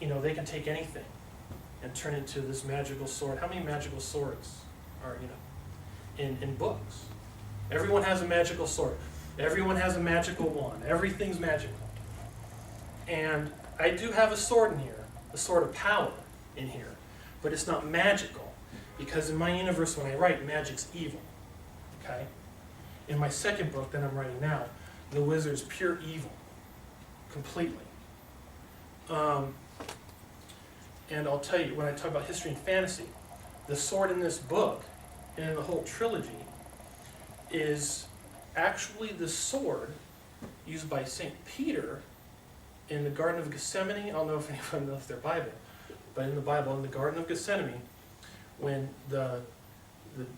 they can take anything and turn it into this magical sword. How many magical swords are, in books? Everyone has a magical sword. Everyone has a magical wand. Everything's magical. And I do have a sword in here, a sword of power in here, but it's not magical, because in my universe when I write, magic's evil. Okay? In my second book that I'm writing now, the wizard's pure evil, completely. And I'll tell you, when I talk about history and fantasy, the sword in this book, and in the whole trilogy, is actually the sword used by St. Peter in the Garden of Gethsemane. I don't know if anyone knows their Bible, but in the Bible, in the Garden of Gethsemane, when the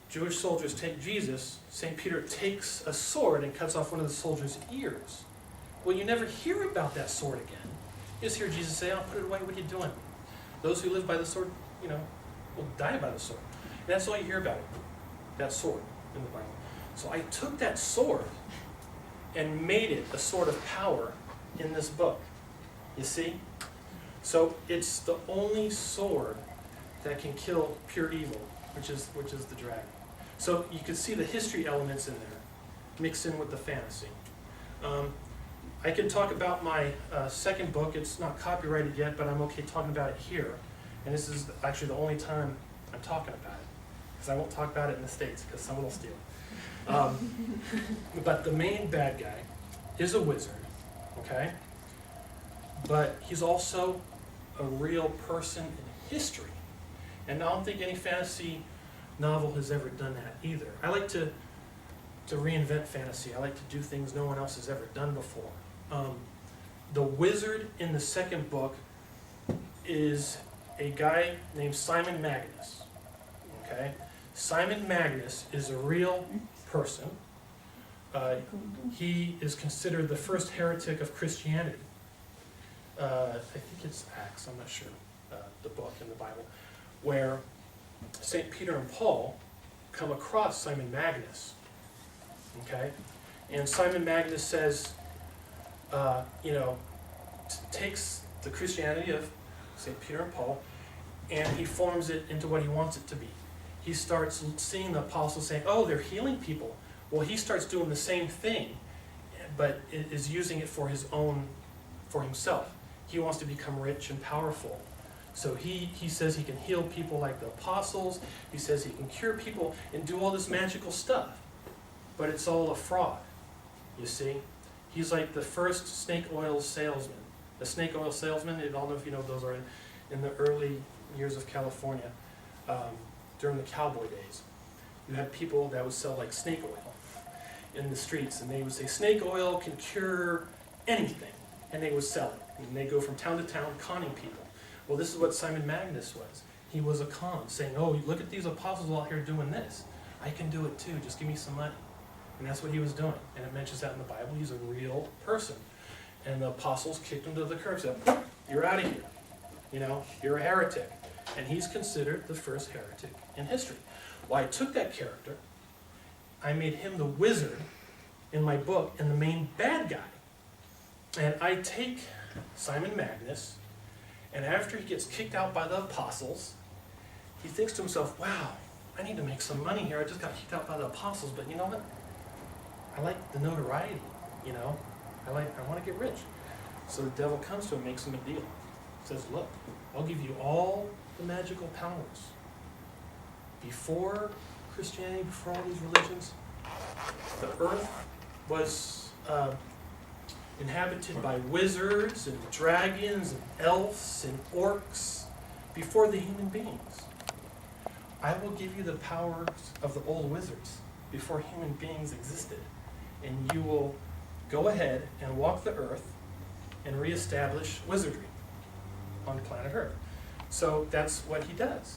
Jewish soldiers take Jesus, St. Peter takes a sword and cuts off one of the soldiers' ears. Well, you never hear about that sword again. You just hear Jesus say, "Oh, put it away, what are you doing? Those who live by the sword, will die by the sword." And that's all you hear about it, that sword in the Bible. So I took that sword and made it a sword of power in this book. You see? So it's the only sword that can kill pure evil, which is the dragon. So you can see the history elements in there, mixed in with the fantasy. I can talk about my second book. It's not copyrighted yet, but I'm okay talking about it here. And this is actually the only time I'm talking about it, because I won't talk about it in the States, because someone will steal it. But the main bad guy is a wizard, okay? But he's also a real person in history. And I don't think any fantasy novel has ever done that either. I like to reinvent fantasy. I like to do things no one else has ever done before. The wizard in the second book is a guy named Simon Magus. Okay? Simon Magus is a real person. He is considered the first heretic of Christianity. I think it's Acts, I'm not sure, the book in the Bible, where St. Peter and Paul come across Simon Magus. Okay? And Simon Magus says, takes the Christianity of St. Peter and Paul, and he forms it into what he wants it to be. He starts seeing the apostles saying, "Oh, they're healing people." Well, he starts doing the same thing, but is using it for himself. He wants to become rich and powerful. So he says he can heal people like the apostles. He says he can cure people and do all this magical stuff. But it's all a fraud, you see. He's like the first snake oil salesman. The snake oil salesman, I don't know if you know, those are in the early years of California, during the cowboy days. You had people that would sell like snake oil in the streets, and they would say, "Snake oil can cure anything," and they would sell it. And they go from town to town conning people. Well, this is what Simon Magus was. He was a con, saying, "Oh, look at these apostles out here doing this. I can do it too, just give me some money." And that's what he was doing. And it mentions that in the Bible. He's a real person. And the apostles kicked him to the curb, said, "You're out of here. You're a heretic." And he's considered the first heretic in history. Well, I took that character, I made him the wizard in my book and the main bad guy. And I take Simon Magus, and after he gets kicked out by the apostles, he thinks to himself, "Wow, I need to make some money here. I just got kicked out by the apostles, but you know what? I like the notoriety, I want to get rich." So the devil comes to him, makes him a deal. Says, "Look, I'll give you all the magical powers. Before Christianity, before all these religions, the earth was inhabited by wizards and dragons and elves and orcs before the human beings. I will give you the powers of the old wizards before human beings existed. And you will go ahead and walk the earth and reestablish wizardry on planet Earth." So that's what he does.